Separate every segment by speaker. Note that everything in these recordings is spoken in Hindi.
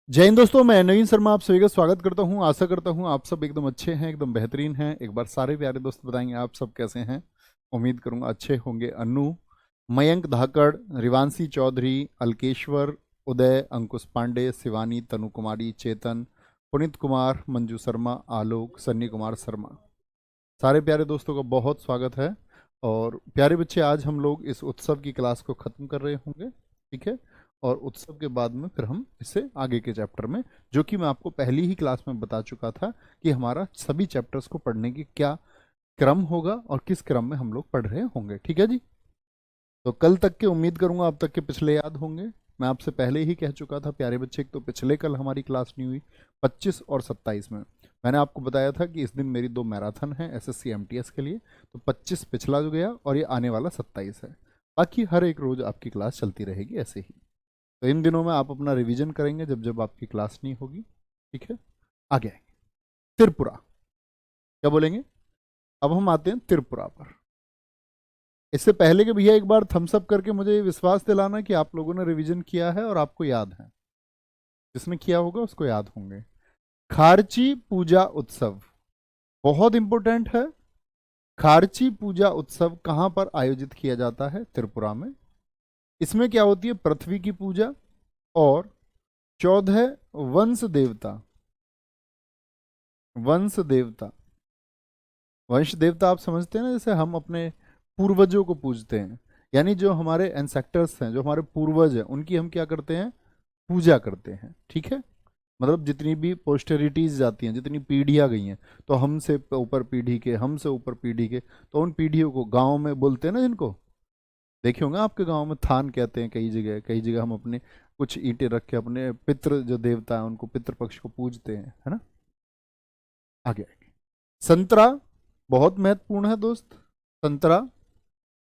Speaker 1: जय हिंद दोस्तों, मैं नवीन शर्मा आप सभी का स्वागत करता हूं। आशा करता हूं आप सब एकदम अच्छे हैं, एकदम बेहतरीन हैं। एक बार सारे प्यारे दोस्त बताएंगे आप सब कैसे हैं। उम्मीद करूंगा अच्छे होंगे। अन्नू, मयंक धाकड़, रिवांशी चौधरी, अलकेश्वर, उदय, अंकुश पांडे, शिवानी, तनु कुमारी, चेतन, पुनीत कुमार, मंजू शर्मा, आलोक, सन्नी कुमार शर्मा, सारे प्यारे दोस्तों का बहुत स्वागत है। और प्यारे बच्चे, आज हम लोग इस उत्सव की क्लास को ख़त्म कर रहे होंगे, ठीक है। और उत्सव के बाद में फिर हम इससे आगे के चैप्टर में, जो कि मैं आपको पहली ही क्लास में बता चुका था कि हमारा सभी चैप्टर्स को पढ़ने की क्या क्रम होगा और किस क्रम में हम लोग पढ़ रहे होंगे, ठीक है जी। तो कल तक के उम्मीद करूंगा अब तक के पिछले याद होंगे। मैं आपसे पहले ही कह चुका था प्यारे बच्चे, तो पिछले कल हमारी क्लास नहीं हुई 25 और 27 में। मैंने आपको बताया था कि इस दिन मेरी 2 मैराथन है एसएससी एमटीएस के लिए। तो 25 पिछला जो गया और ये आने वाला 27 है। बाकी हर एक रोज आपकी क्लास चलती रहेगी ऐसे ही। तो इन दिनों में आप अपना रिवीजन करेंगे जब जब आपकी क्लास नहीं होगी, ठीक है। आगे आएंगे त्रिपुरा। क्या बोलेंगे? अब हम आते हैं त्रिपुरा पर। इससे पहले कि भैया एक बार थम्स अप करके मुझे विश्वास दिलाना कि आप लोगों ने रिवीजन किया है और आपको याद है। जिसने किया होगा उसको याद होंगे। खारची पूजा उत्सव बहुत इंपॉर्टेंट है। खारची पूजा उत्सव कहां पर आयोजित किया जाता है? त्रिपुरा में। इसमें क्या होती है? पृथ्वी की पूजा और 14 वंश देवता। वंश देवता, वंश देवता आप समझते हैं ना, जैसे हम अपने पूर्वजों को पूजते हैं। यानी जो हमारे एंसेक्टर्स हैं, जो हमारे पूर्वज हैं, उनकी हम क्या करते हैं? पूजा करते हैं, ठीक है। मतलब जितनी भी पोस्टेरिटीज जाती हैं, जितनी पीढ़ियां गई हैं, तो हमसे ऊपर पीढ़ी के, हमसे ऊपर पीढ़ी के, तो उन पीढ़ियों को गांव में बोलते हैं ना, जिनको देखे होंगे आपके गांव में थान कहते हैं। कई जगह, कई जगह हम अपने कुछ ईंटें रख के अपने पितृ जो देवता है उनको, पितृपक्ष को पूजते हैं, है ना। आगे आगे संतरा बहुत महत्वपूर्ण है दोस्त। संतरा,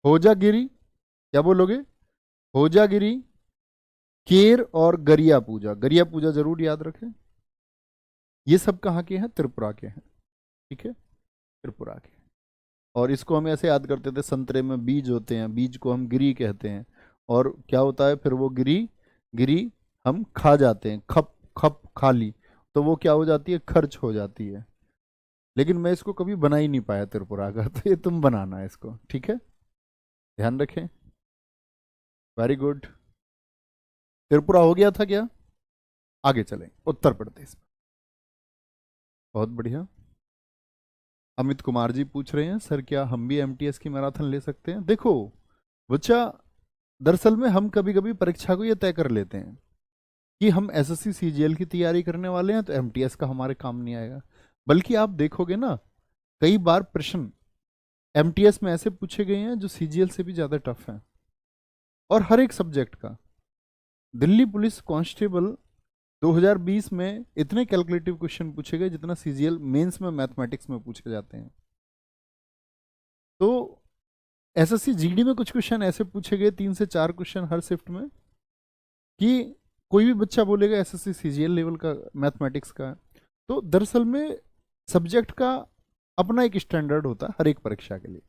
Speaker 1: होजागिरी, क्या बोलोगे? होजागिरी, केर और गरिया पूजा। गरिया पूजा जरूर याद रखें। ये सब कहाँ के हैं? त्रिपुरा के हैं, ठीक है, त्रिपुरा के। और इसको हम ऐसे याद करते थे, संतरे में बीज होते हैं, बीज को हम गिरी कहते हैं। और क्या होता है फिर? वो गिरी, गिरी हम खा जाते हैं, खप खप खा ली, तो वो क्या हो जाती है? खर्च हो जाती है। लेकिन मैं इसको कभी बना ही नहीं पाया त्रिपुरा का, तो ये तुम बनाना है इसको, ठीक है। ध्यान रखें। Very good. त्रिपुरा हो गया था क्या? आगे चलें उत्तर प्रदेश। बहुत बढ़िया। अमित कुमार जी पूछ रहे हैं, सर क्या हम भी एमटीएस की मैराथन ले सकते हैं? देखो बच्चा, दरअसल में हम कभी कभी परीक्षा को ये तय कर लेते हैं कि हम एसएससी सीजीएल की तैयारी करने वाले हैं, तो एमटीएस का हमारे काम नहीं आएगा। बल्कि आप देखोगे ना, कई बार प्रश्न एमटीएस में ऐसे पूछे गए हैं जो सीजीएल से भी ज्यादा टफ हैं। और हर एक सब्जेक्ट का। दिल्ली पुलिस कांस्टेबल 2020 में इतने कैलकुलेटिव क्वेश्चन पूछे गए जितना सीजीएल मेंस में मैथमेटिक्स में पूछे जाते हैं। तो एसएससी जीडी में कुछ क्वेश्चन ऐसे पूछे गए, 3 से 4 क्वेश्चन हर शिफ्ट में, कि कोई भी बच्चा बोलेगा एसएससी सीजीएल लेवल का मैथमेटिक्स का है। तो दरअसल में सब्जेक्ट का अपना एक स्टैंडर्ड होता है हर एक परीक्षा के लिए।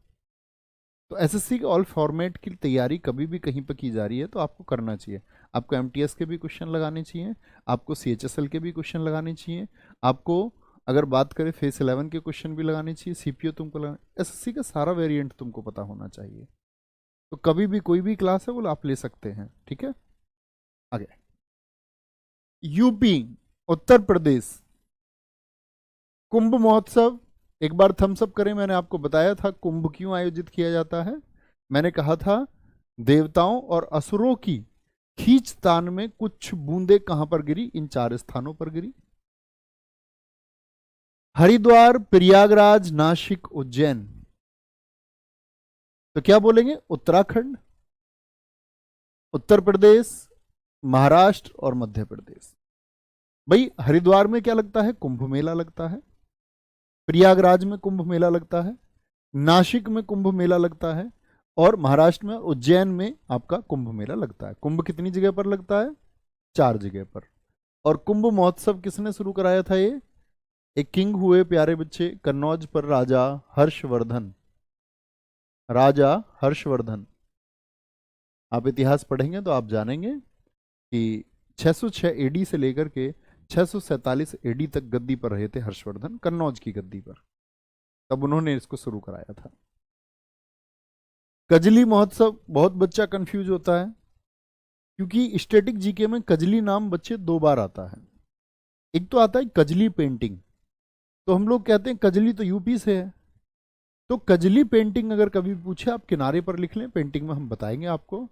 Speaker 1: तो एसएससी के ऑल फॉर्मेट की तैयारी कभी भी कहीं पर की जा रही है तो आपको करना चाहिए। आपको एमटीएस के भी क्वेश्चन लगाने चाहिए, आपको सीएचएसएल के भी क्वेश्चन लगाने चाहिए, आपको अगर बात करें फेस 11 के क्वेश्चन भी लगाने चाहिए, सीपीओ तुमको लगाना, एसएससी का सारा वेरिएंट तुमको पता होना चाहिए। तो कभी भी कोई भी क्लास है वो आप ले सकते हैं, ठीक है। आगे यूपी, उत्तर प्रदेश, कुंभ महोत्सव। एक बार थम्स अप करें। मैंने आपको बताया था कुंभ क्यों आयोजित किया जाता है। मैंने कहा था देवताओं और असुरों की खींचतान में कुछ बूंदे कहां पर गिरी? इन 4 स्थानों पर गिरी। हरिद्वार, प्रयागराज, नासिक, उज्जैन। तो क्या बोलेंगे? उत्तराखंड, उत्तर प्रदेश, महाराष्ट्र और मध्य प्रदेश। भाई हरिद्वार में क्या लगता है? कुंभ मेला लगता है। प्रयागराज में कुंभ मेला लगता है। नासिक में कुंभ मेला लगता है। और महाराष्ट्र में उज्जैन में आपका कुंभ मेला लगता है। कुंभ कितनी जगह पर लगता है? 4 जगह पर। और कुंभ महोत्सव किसने शुरू कराया था? ये एक किंग हुए प्यारे बच्चे, कन्नौज पर राजा हर्षवर्धन। राजा हर्षवर्धन। आप इतिहास पढ़ेंगे तो आप जानेंगे कि 606 एडी से लेकर के 647 एडी तक गद्दी पर रहे थे हर्षवर्धन, कन्नौज की गद्दी पर, तब उन्होंने इसको शुरू कराया था। कजली महोत्सव, बहुत बच्चा कंफ्यूज होता है क्योंकि स्टैटिक जीके में कजली नाम बच्चे 2 बार आता है। एक तो आता है कजली पेंटिंग, तो हम लोग कहते हैं कजली तो यूपी से है, तो कजली पेंटिंग अगर कभी पूछे आप किनारे पर लिख लें, पेंटिंग में हम बताएंगे आपको।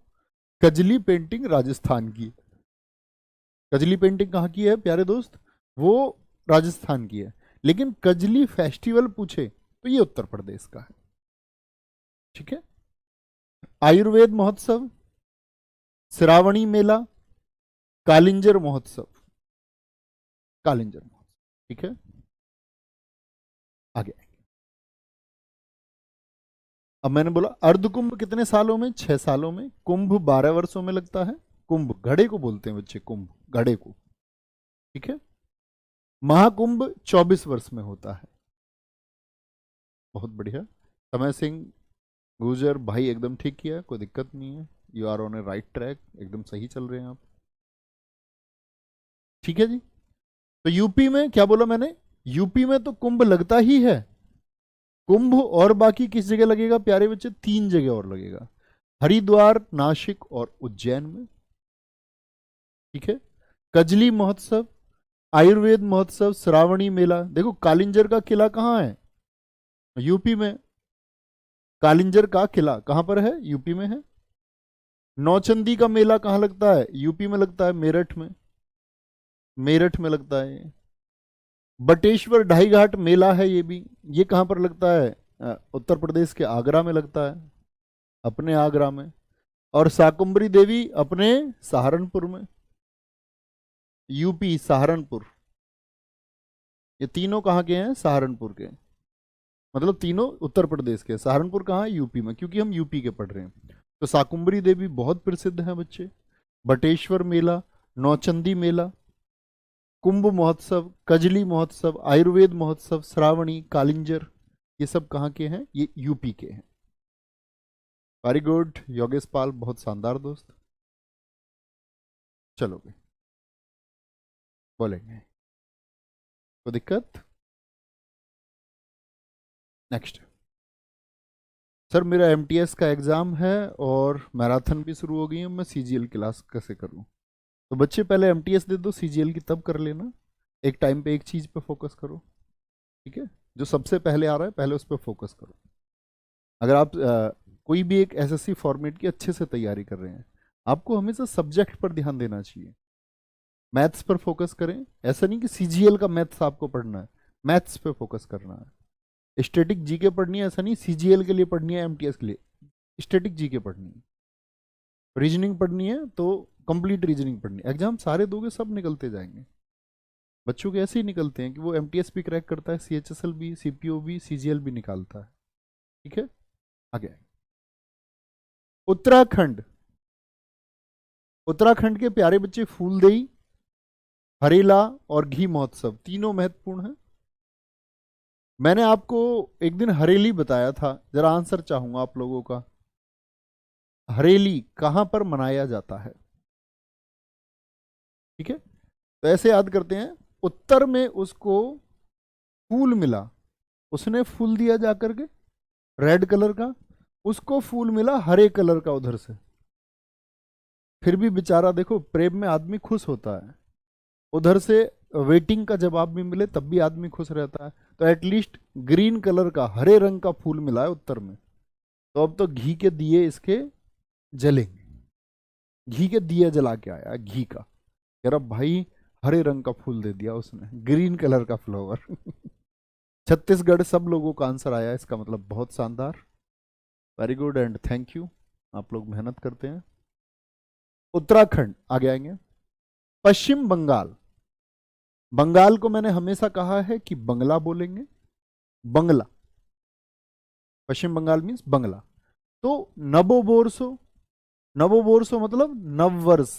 Speaker 1: कजली पेंटिंग राजस्थान की, कजली पेंटिंग कहाँ की है प्यारे दोस्त, वो राजस्थान की है। लेकिन कजली फेस्टिवल पूछे तो ये उत्तर प्रदेश का है। ठीक है। आयुर्वेद महोत्सव, श्रावणी मेला, कालिंजर महोत्सव, कालिंजर महोत्सव। ठीक है, आगे। अब मैंने बोला अर्धकुंभ कितने सालों में, 6 सालों में। कुंभ 12 वर्षों में लगता है। कुंभ घड़े को बोलते हैं बच्चे, कुंभ घड़े को। ठीक है। महाकुंभ 24 वर्ष में होता है। बहुत बढ़िया, समय सिंह गुजर भाई एकदम ठीक किया, कोई दिक्कत नहीं है, you are on a right track, एकदम सही चल रहे हैं आप। ठीक है जी। तो यूपी में क्या बोला मैंने, यूपी में तो कुंभ लगता ही है। कुंभ और बाकी किस जगह लगेगा प्यारे बच्चे, 3 जगह और लगेगा, हरिद्वार, नासिक और उज्जैन में। ठीक है। कजली महोत्सव, आयुर्वेद महोत्सव, श्रावणी मेला। देखो कालिंजर का किला कहाँ है, यूपी में। कालिंजर का किला कहां पर है, यूपी में है। नौचंदी का मेला कहां लगता है, यूपी में लगता है, मेरठ में, मेरठ में लगता है। बटेश्वर ढाई घाट मेला है ये भी, ये कहां पर लगता है, उत्तर प्रदेश के आगरा में लगता है, अपने आगरा में। और शाकुंभरी देवी अपने सहारनपुर में, यूपी सहारनपुर। ये तीनों कहाँ के हैं, सहारनपुर के, मतलब तीनों उत्तर प्रदेश के। सहारनपुर कहाँ है, यूपी में, क्योंकि हम यूपी के पढ़ रहे हैं। तो शाकुंभरी देवी बहुत प्रसिद्ध है बच्चे। बटेश्वर मेला, नौचंदी मेला, कुंभ महोत्सव, कजली महोत्सव, आयुर्वेद महोत्सव, श्रावणी, कालिंजर, ये सब कहाँ के हैं, ये यूपी के हैं। वेरी गुड योगेश पाल, बहुत शानदार दोस्त। चलोगे, बोलेंगे, कोई दिक्कत। नेक्स्ट, सर मेरा एमटीएस का एग्ज़ाम है और मैराथन भी शुरू हो गई है, मैं सीजीएल क्लास कैसे करूं। तो बच्चे पहले एमटीएस दे दो, सीजीएल की तब कर लेना। एक टाइम पे एक चीज़ पे फोकस करो। ठीक है, जो सबसे पहले आ रहा है पहले उस पर फोकस करो। अगर आप कोई भी एक एसएससी फॉर्मेट की अच्छे से तैयारी कर रहे हैं, आपको हमेशा सब्जेक्ट पर ध्यान देना चाहिए। मैथ्स पर फोकस करें, ऐसा नहीं कि सीजीएल का मैथ्स आपको पढ़ना है, मैथ्स पे फोकस करना है। स्टैटिक जीके पढ़नी है, ऐसा नहीं सीजीएल के लिए पढ़नी है, एमटीएस के लिए। स्टैटिक जीके पढ़नी है, रीजनिंग पढ़नी है तो कंप्लीट रीजनिंग पढ़नी है। एग्जाम सारे दोगे सब निकलते जाएंगे। बच्चों के ऐसे ही निकलते हैं कि वो एमटीएस भी क्रैक करता है, सीएचएसएल भी, सीपीओ भी, सीजीएल भी निकालता है। ठीक है, आगे। उत्तराखंड, उत्तराखंड के प्यारे बच्चे फूलदेई, हरेला और घी महोत्सव, तीनों महत्वपूर्ण हैं। मैंने आपको एक दिन हरेली बताया था, जरा आंसर चाहूंगा आप लोगों का। हरेली कहां पर मनाया जाता है, ठीक है। तो ऐसे याद करते हैं, उत्तर में उसको फूल मिला, उसने फूल दिया जाकर के रेड कलर का, उसको फूल मिला हरे कलर का उधर से। फिर भी बेचारा, देखो प्रेम में आदमी खुश होता है, उधर से वेटिंग का जवाब भी मिले तब भी आदमी खुश रहता है। तो एटलीस्ट ग्रीन कलर का, हरे रंग का फूल मिला है उत्तर में। तो अब तो घी के दिए इसके जलेंगे, घी के दिए जला के आया घी का, कह रहा भाई हरे रंग का फूल दे दिया उसने, ग्रीन कलर का फ्लावर। छत्तीसगढ़ सब लोगों का आंसर आया, इसका मतलब बहुत शानदार, very good and thank you, आप लोग मेहनत करते हैं। उत्तराखंड आगे आएंगे। पश्चिम बंगाल, बंगाल को मैंने हमेशा कहा है कि बंगला बोलेंगे, बंगला, पश्चिम बंगाल मीन्स बंगला। तो नवोबोर्षो, नवोबोर्षो मतलब नववर्ष,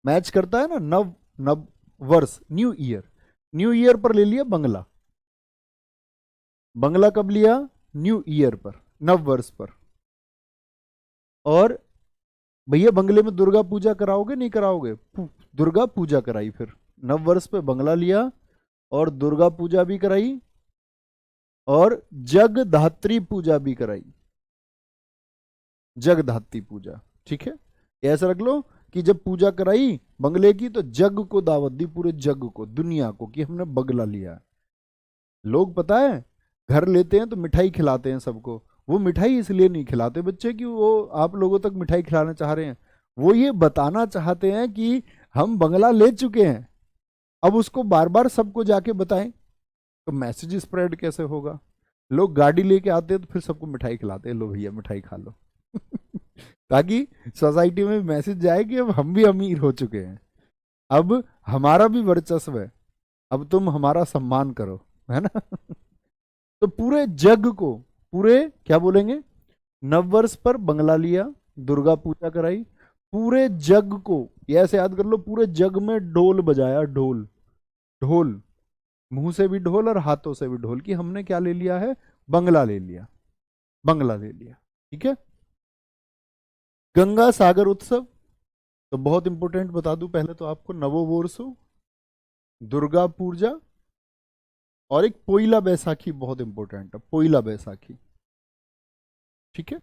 Speaker 1: मैच करता है ना, नव नव वर्ष, न्यू ईयर, न्यू ईयर पर ले लिया बंगला। बंगला कब लिया, न्यू ईयर पर, नव वर्ष पर। और भैया बंगले में दुर्गा पूजा कराओगे नहीं कराओगे, दुर्गा पूजा कराई फिर नव वर्ष पे बंगला लिया और दुर्गा पूजा भी कराई और जगधात्री पूजा भी कराई। जगधात्री पूजा, ठीक है, ये ऐसा रख लो कि जब पूजा कराई बंगले की तो जग को दावत दी, पूरे जग को, दुनिया को, कि हमने बंगला लिया। लोग पता है घर लेते हैं तो मिठाई खिलाते हैं सबको, वो मिठाई इसलिए नहीं खिलाते बच्चे कि वो आप लोगों तक मिठाई खिलाना चाह रहे हैं, वो ये बताना चाहते हैं कि हम बंगला ले चुके हैं, अब उसको बार बार सबको जाके बताएं तो मैसेज स्प्रेड कैसे होगा। लोग गाड़ी लेके आते हैं तो फिर सबको मिठाई खिलाते हैं, लो भैया मिठाई खा लो ताकि सोसाइटी में मैसेज जाए कि अब हम भी अमीर हो चुके हैं, अब हमारा भी वर्चस्व है, अब तुम हमारा सम्मान करो, है ना तो पूरे जग को, पूरे क्या बोलेंगे, नववर्ष पर बंगला लिया, दुर्गा पूजा कराई, पूरे जग को, ये ऐसे याद कर लो, पूरे जग में ढोल बजाया, ढोल, ढोल, मुंह से भी ढोल और हाथों से भी ढोल, कि हमने क्या ले लिया है, बंगला ले लिया, बंगला ले लिया, ठीक है। गंगा सागर उत्सव, तो बहुत इंपॉर्टेंट बता दूं पहले तो आपको, नवोवर्षो, दुर्गा पूजा और एक पोइला बैसाखी बहुत इंपॉर्टेंट है, पोइला बैसाखी, ठीक है।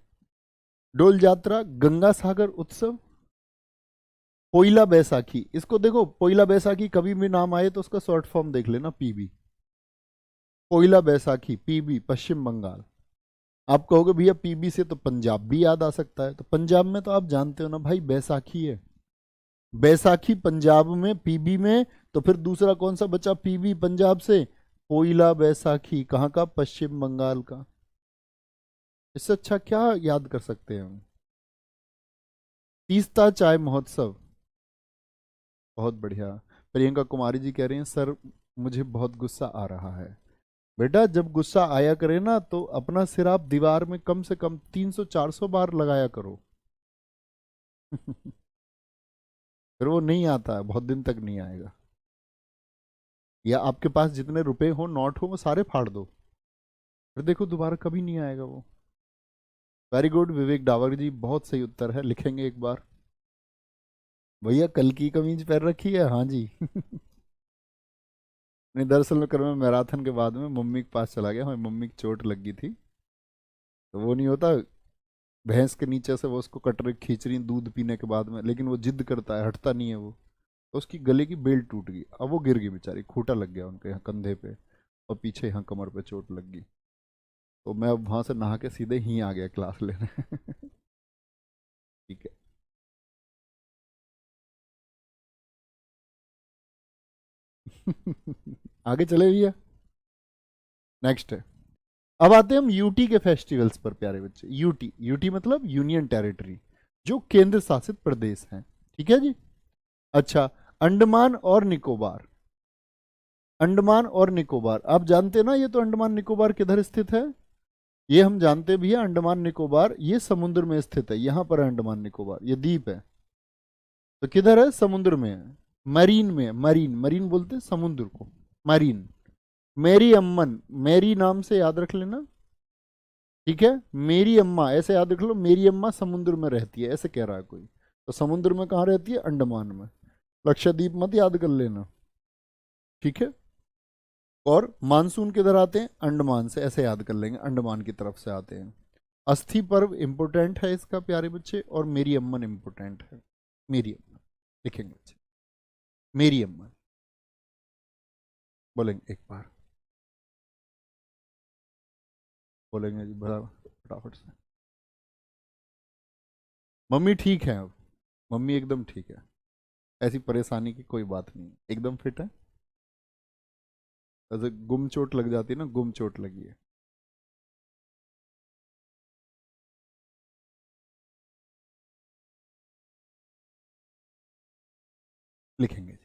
Speaker 1: डोल यात्रा, गंगा सागर उत्सव, पोइला बैसाखी, इसको देखो, पोइला बैसाखी कभी भी नाम आए तो उसका शॉर्ट फॉर्म देख लेना, पीबी, पोइला बैसाखी, पीबी, पश्चिम बंगाल। आप कहोगे भैया पीबी से तो पंजाब भी याद आ सकता है, तो पंजाब में तो आप जानते हो ना भाई, बैसाखी है, बैसाखी पंजाब में, पीबी में, तो फिर दूसरा कौन सा बचा पीबी पंजाब से, पोइला बैसाखी कहाँ का, पश्चिम बंगाल का। इससे अच्छा क्या याद कर सकते हैं हम। तीस्ता चाय महोत्सव, बहुत बढ़िया। प्रियंका कुमारी जी कह रही हैं सर मुझे बहुत गुस्सा आ रहा है। बेटा जब गुस्सा आया करे ना तो अपना सिर आप दीवार में कम से कम 300-400 बार लगाया करो फिर वो नहीं आता है, बहुत दिन तक नहीं आएगा। या आपके पास जितने रुपए हो, नोट हो, वो सारे फाड़ दो, फिर देखो दोबारा कभी नहीं आएगा वो। वेरी गुड विवेक डावर जी, बहुत सही उत्तर है, लिखेंगे एक बार। भैया कल की कमीज पहन रखी है, हाँ जी नहीं दरअसल में कल मैं मैराथन के बाद में मम्मी के पास चला गया, हमारी मम्मी की चोट लग गई थी, तो वो नहीं होता भैंस के नीचे से वो उसको कटरे खींच रही दूध पीने के बाद में, लेकिन वो जिद करता है, हटता नहीं है वो, तो उसकी गले की बेल्ट टूट गई, अब वो गिर गई बेचारी, खूंटा लग गया उनके यहाँ कंधे पे और पीछे यहाँ कमर पे चोट लग गई। तो मैं अब वहां से नहा के सीधे ही आ गया क्लास लेने ठीक है आगे चले भैया, नेक्स्ट है। अब आते हैं हम यूटी के फेस्टिवल्स पर प्यारे बच्चे। यूटी, यूटी मतलब यूनियन टेरिटरी, जो केंद्र शासित प्रदेश हैं, ठीक है जी। अच्छा, अंडमान और निकोबार, अंडमान और निकोबार आप जानते हैं ना, ये तो अंडमान निकोबार किधर स्थित है, ये हम जानते हैं भैया, अंडमान निकोबार ये समुद्र में स्थित है, यहां पर है अंडमान निकोबार, ये द्वीप है, तो किधर है, समुद्र में है, मरीन में, मरीन, मरीन बोलते हैं समुद्र को, मरीन। मेरी अम्मन, मेरी नाम से याद रख लेना, ठीक है, मेरी अम्मा ऐसे याद रख लो, मेरी अम्मा समुद्र में रहती है, ऐसे कह रहा है कोई, तो समुद्र में कहाँ रहती है, अंडमान में। लक्षद्वीप मत याद कर लेना, ठीक है। और मानसून किधर आते हैं, अंडमान से, ऐसे याद कर लेंगे, अंडमान की तरफ से आते हैं। अस्थि पर्व इंपोर्टेंट है इसका प्यारे बच्चे, और मेरी अम्मन इंपोर्टेंट है, मेरी अम्मन लिखेंगे बच्चे, मेरी अम्मन बोलेंगे एक बार, बोलेंगे जी बड़ा फटाफट से। मम्मी ठीक है अब, मम्मी एकदम ठीक है, ऐसी परेशानी की कोई बात नहीं है, एकदम फिट है। ऐसे गुम चोट लग जाती है ना, गुम चोट लगी है। लिखेंगे जी।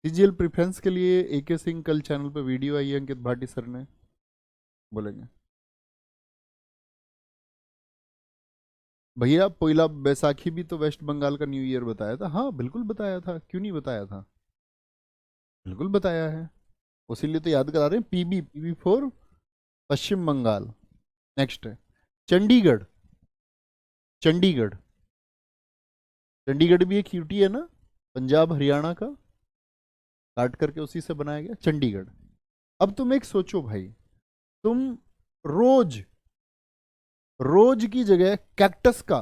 Speaker 1: सीजीएल प्रेफरेंस के लिए एके सिंह कल चैनल पे वीडियो आई है अंकित भाटी सर ने, बोलेंगे भैया पोइला बैसाखी भी तो वेस्ट बंगाल का न्यू ईयर बताया था, हाँ बिल्कुल बताया था, क्यों नहीं बताया था, बिल्कुल बताया है, उसीलिए तो याद करा रहे हैं, पीबी, पीबी फोर पश्चिम बंगाल। नेक्स्ट है, चंडीगढ़, चंडीगढ़, चंडीगढ़ भी एक यूटी है ना, पंजाब हरियाणा का, काट करके उसी से बनाया गया चंडीगढ़। अब तुम एक सोचो भाई, तुम रोज, रोज की जगह कैक्टस का,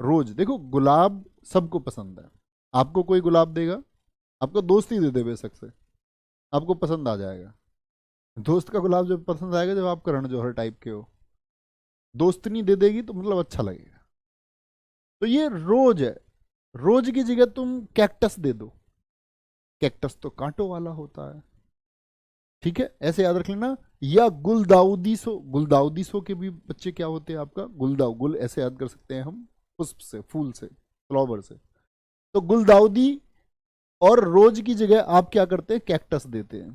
Speaker 1: रोज देखो, गुलाब सबको पसंद है, आपको कोई गुलाब देगा, आपको दोस्त ही दे दे बेशक से, आपको पसंद आ जाएगा। दोस्त का गुलाब जब पसंद आएगा जब आप करण जौहर टाइप के हो, दोस्तनी दे देगी तो मतलब अच्छा लगेगा। तो ये रोज है, रोज की जगह तुम कैक्टस दे दो, कैक्टस तो कांटों वाला होता है, ठीक है, ऐसे याद रख लेना। या गुलदाउदी सो, गुलदाउदी सो के भी बच्चे क्या होते हैं आपका, गुलदाउ, गुल ऐसे याद कर सकते हैं हम, पुष्प से, फूल से, फ्लावर से, तो गुलदाउदी। और रोज की जगह आप क्या करते हैं, कैक्टस देते हैं,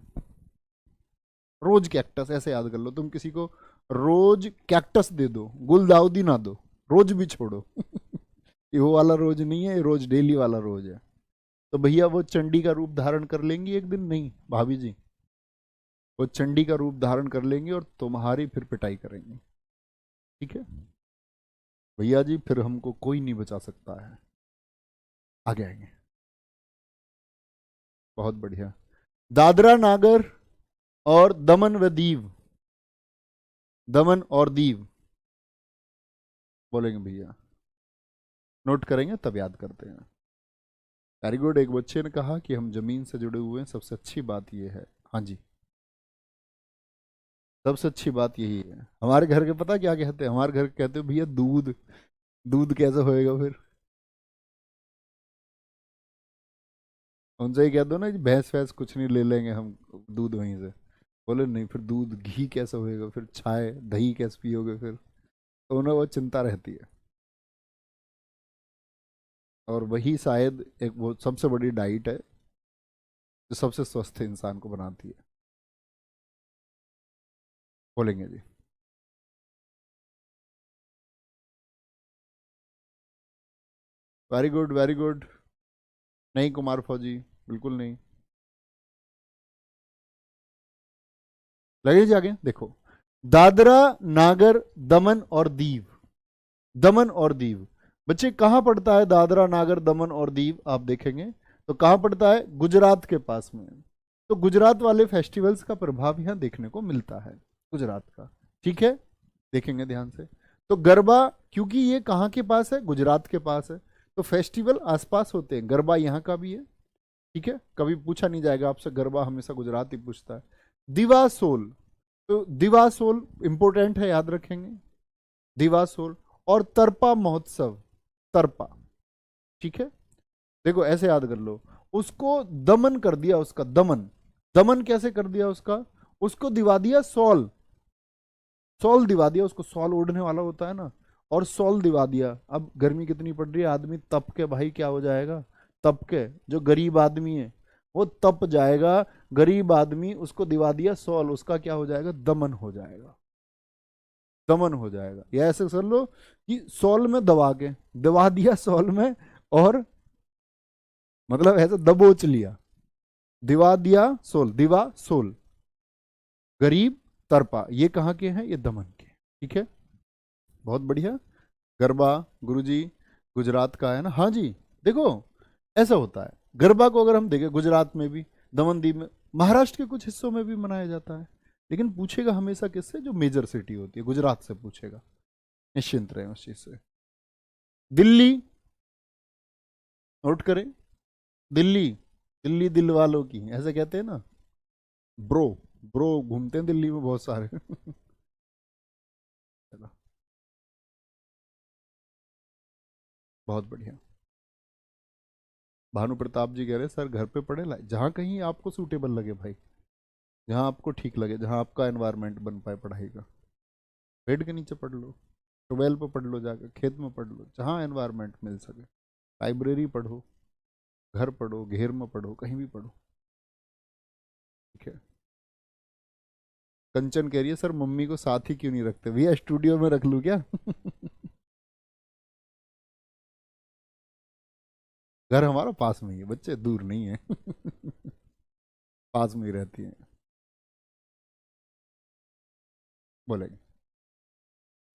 Speaker 1: रोज कैक्टस, ऐसे याद कर लो। तुम किसी को रोज कैक्टस दे दो, गुलदाउदी ना दो, रोज भी छोड़ो ये वो वाला रोज नहीं है, ये रोज डेली वाला रोज है। तो भैया वो चंडी का रूप धारण कर लेंगी एक दिन, नहीं भाभी जी, वो चंडी का रूप धारण कर लेंगे और तुम्हारी फिर पिटाई करेंगे, ठीक है भैया जी, फिर हमको कोई नहीं बचा सकता है, आगे आएंगे। बहुत बढ़िया। दादरा नागर और दमन व दीव, दमन और दीव बोलेंगे भैया, नोट करेंगे तब याद करते हैं। Very good. एक बच्चे ने कहा कि हम जमीन से जुड़े हुए हैं, सबसे अच्छी बात यह है, हाँ जी, सबसे अच्छी बात यही है। हमारे घर के पता क्या कहते हैं, हमारे घर के कहते हैं भैया दूध, दूध कैसे होएगा फिर, उनसे ही कह दो ना कि भैंस वैंस कुछ नहीं, ले लेंगे हम दूध वहीं से। बोले नहीं, फिर दूध घी कैसे होएगा, फिर चाय दही कैसे पियोगे फिर, तो उन्हें वो चिंता रहती है। और वही शायद एक वो सबसे बड़ी डाइट है जो सबसे स्वस्थ इंसान को बनाती है, बोलेंगे जी। Very good, very good. नहीं कुमार फौजी, बिल्कुल नहीं। लगे जाके देखो, दादरा नागर दमन और दीव, दमन और दीव, बच्चे कहाँ पड़ता है दादरा नागर दमन और दीव, आप देखेंगे तो कहाँ पड़ता है, गुजरात के पास में। तो गुजरात वाले फेस्टिवल्स का प्रभाव यहाँ देखने को मिलता है, गुजरात का, ठीक है, देखेंगे ध्यान से। तो गरबा, क्योंकि ये कहाँ के पास है, गुजरात के पास है, तो फेस्टिवल आसपास होते हैं, गरबा यहाँ का भी है, ठीक है, कभी पूछा नहीं जाएगा आपसे, गरबा हमेशा गुजरात ही पूछता है। दिवासोल, तो दिवासोल इंपोर्टेंट है, याद रखेंगे, दिवासोल। और तरपा महोत्सव, तरपा, ठीक है, देखो ऐसे याद कर लो, उसको दमन कर दिया, उसका दमन, दमन कैसे कर दिया उसका, उसको दिवा दिया सॉल, सॉल दिवा दिया उसको, सॉल ओढ़ने वाला होता है ना, और सॉल दिवा दिया। अब गर्मी कितनी पड़ रही है, आदमी तप के भाई क्या हो जाएगा, तप के, जो गरीब आदमी है वो तप जाएगा, गरीब आदमी, उसको दिवा दिया सॉल, उसका क्या हो जाएगा, दमन हो जाएगा, दमन हो जाएगा। या ऐसे कर लो कि सॉल में दबा के, दबा दिया सॉल में, और मतलब ऐसे दबोच लिया, दिवा दिया सोल, दिवा सोल, गरीब तरपा, ये कहाँ के हैं, ये दमन के, ठीक है, बहुत बढ़िया। गरबा गुरुजी गुजरात का है ना, हाँ जी, देखो ऐसा होता है, गरबा को अगर हम देखें गुजरात में भी, दमन दीव में, महाराष्ट्र के कुछ हिस्सों में भी मनाया जाता है, लेकिन पूछेगा हमेशा किससे, जो मेजर सिटी होती है, गुजरात से पूछेगा, निश्चिंत रहे उस चीज से। दिल्ली, नोट करें, दिल्ली, दिल्ली दिल वालों की, ऐसे कहते हैं ना, ब्रो, ब्रो घूमते हैं दिल्ली में बहुत सारे चलो, बहुत बढ़िया। भानु प्रताप जी कह रहे सर घर पे पढ़े लाए, जहाँ कहीं आपको सूटेबल लगे भाई, जहाँ आपको ठीक लगे, जहाँ आपका एनवायरनमेंट बन पाए पढ़ाई का, पेड़ के नीचे पढ़ लो, ट्यूबवेल पे पढ़ लो, जाकर खेत में पढ़ लो, जहाँ एनवायरनमेंट मिल सके, लाइब्रेरी पढ़ो, घर पढ़ो, घेर में पढ़ो, कहीं भी पढ़ो, ठीक है। कंचन कह रही है सर मम्मी को साथ ही क्यों नहीं रखते, भैया स्टूडियो में रख लूँ क्या घर हमारा पास में ही है बच्चे, दूर नहीं है पास में ही रहती है, बोलेंगे।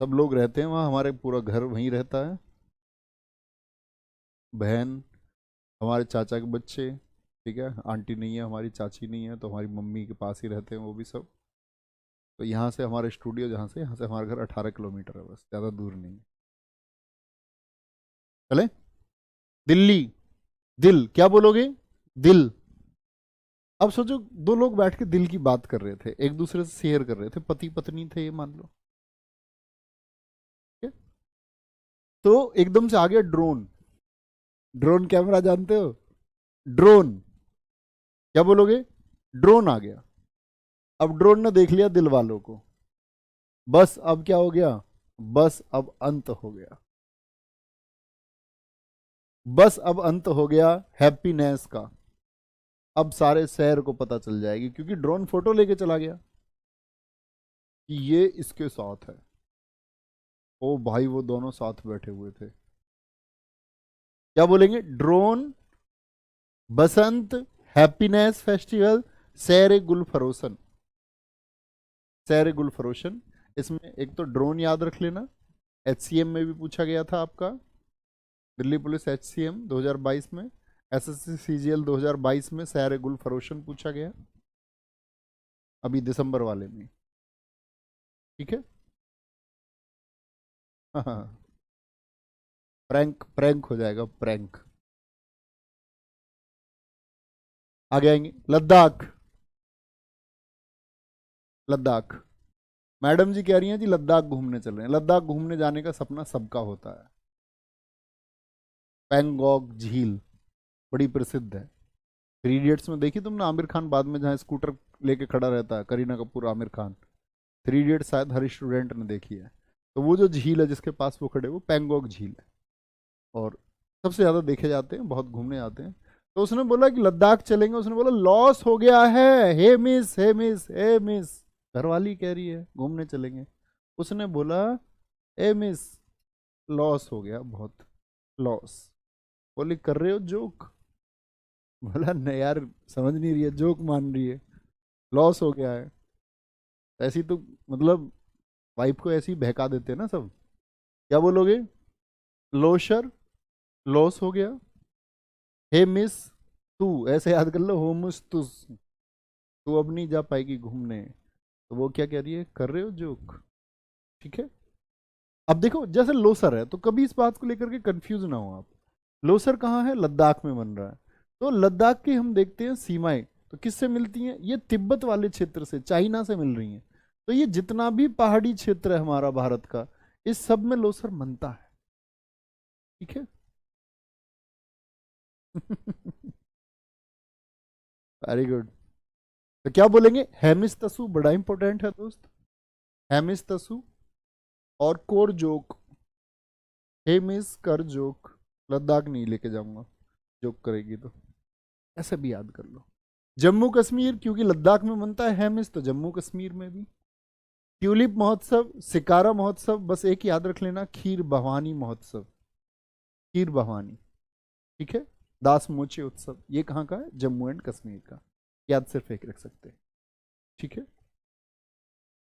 Speaker 1: सब लोग रहते हैं वहाँ, हमारे पूरा घर वहीं रहता है, बहन, हमारे चाचा के बच्चे, ठीक है, आंटी नहीं है हमारी, चाची नहीं है, तो हमारी मम्मी के पास ही रहते हैं वो भी सब। तो यहाँ से हमारे स्टूडियो, जहाँ से यहाँ से हमारा घर 18 किलोमीटर है, बस ज़्यादा दूर नहीं है। चले। दिल्ली। दिल क्या बोलोगे? दिल। अब सोचो, दो लोग बैठ के दिल की बात कर रहे थे, एक दूसरे से शेयर कर रहे थे, पति पत्नी थे ये मान लो, ठीक है? तो एकदम से आ गया ड्रोन। ड्रोन कैमरा जानते हो? ड्रोन। क्या बोलोगे? ड्रोन आ गया। अब ड्रोन ने देख लिया दिल वालों को, बस अब क्या हो गया? बस अब अंत हो गया। बस अब अंत हो गया हैप्पीनेस का। अब सारे शहर को पता चल जाएगी, क्योंकि ड्रोन फोटो लेके चला गया कि ये इसके साथ है। ओ भाई, वो दोनों साथ बैठे हुए थे। क्या बोलेंगे? ड्रोन, बसंत, हैप्पीनेस फेस्टिवल, सैर गुल फरोशन। सैर गुल फरोशन। इसमें एक तो ड्रोन याद रख लेना, एचसीएम में भी पूछा गया था आपका, दिल्ली पुलिस एचसीएम 2022 में, एसएससी सीजीएल 2022 में सैर गुल फरोशन पूछा गया, अभी दिसंबर वाले में, ठीक है। हाँ, प्रैंक प्रैंक हो जाएगा, प्रैंक। आगे आएंगे, लद्दाख। लद्दाख। मैडम जी कह रही हैं जी लद्दाख घूमने चल रहे हैं। लद्दाख घूमने जाने का सपना सबका होता है। पैंगोंग झील बड़ी प्रसिद्ध है। थ्री इडियट्स में देखी तुमने आमिर खान बाद में जहाँ स्कूटर लेके खड़ा रहता है, करीना कपूर, आमिर खान। थ्री इडियट्स शायद हर स्टूडेंट ने देखी है। तो वो जो झील है जिसके पास वो खड़े, वो पैंगोंग झील है, और सबसे ज़्यादा देखे जाते हैं, बहुत घूमने आते हैं। तो उसने बोला कि लद्दाख चलेंगे, उसने बोला लॉस हो गया है, हे मिस, हे मिस, हे मिस। घरवाली कह रही है घूमने चलेंगे, उसने बोला ए मिस, लॉस हो गया बहुत, लॉस। बोली कर रहे हो जोक? बोला नहीं यार, समझ नहीं रही है, जोक मान रही है, लॉस हो गया है। ऐसी तो मतलब वाइफ को ऐसी बहका देते हैं ना सब। क्या बोलोगे? लोशर, लॉस हो गया। हे मिस, तू ऐसे याद कर लो, होमुस तुस, तू अब नहीं जा पाएगी घूमने। तो वो क्या कह रही है, कर रहे हो जोक, ठीक है। अब देखो, जैसे लोसर है, तो कभी इस बात को लेकर के कंफ्यूज ना हो आप। लोसर कहाँ है? लद्दाख में बन रहा है। तो लद्दाख की हम देखते हैं सीमाएं, तो किससे मिलती हैं? ये तिब्बत वाले क्षेत्र से, चाइना से मिल रही हैं। तो ये जितना भी पहाड़ी क्षेत्र है हमारा भारत का, इस सब में लोसर मनता है, ठीक है। Very good. तो क्या बोलेंगे? हेमिस तसु बड़ा इंपॉर्टेंट है दोस्त। हेमिस तसु और कोर जोक। हेमिस कर जोक। लद्दाख नहीं लेके जाऊंगा, जोक करेगी तो। ऐसे भी याद कर लो। जम्मू कश्मीर, क्योंकि लद्दाख में बनता है हेमिस, तो जम्मू कश्मीर में भी। ट्यूलिप महोत्सव, सिकारा महोत्सव, बस एक याद रख लेना, खीर भवानी महोत्सव, खीर भवानी, ठीक है। दास मोचे उत्सव, ये कहाँ का है? जम्मू एंड कश्मीर का। याद सिर्फ एक रख सकते हैं, ठीक है।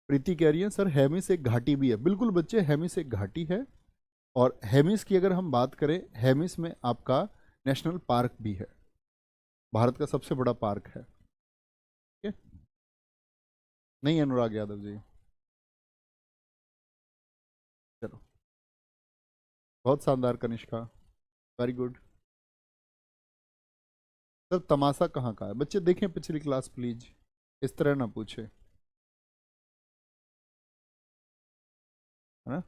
Speaker 1: प्रीति कह रही है सर हेमिस एक घाटी भी है। बिल्कुल बच्चे, हेमिस एक घाटी है। और हेमिस की अगर हम बात करें, हेमिस में आपका नेशनल पार्क भी है, भारत का सबसे बड़ा पार्क है, ठीक है? नहीं अनुराग यादव जी, चलो, बहुत शानदार कनिष्का, वेरी गुड। सर तमाशा कहाँ का है? बच्चे देखें पिछली क्लास प्लीज, इस तरह ना पूछे, है ना?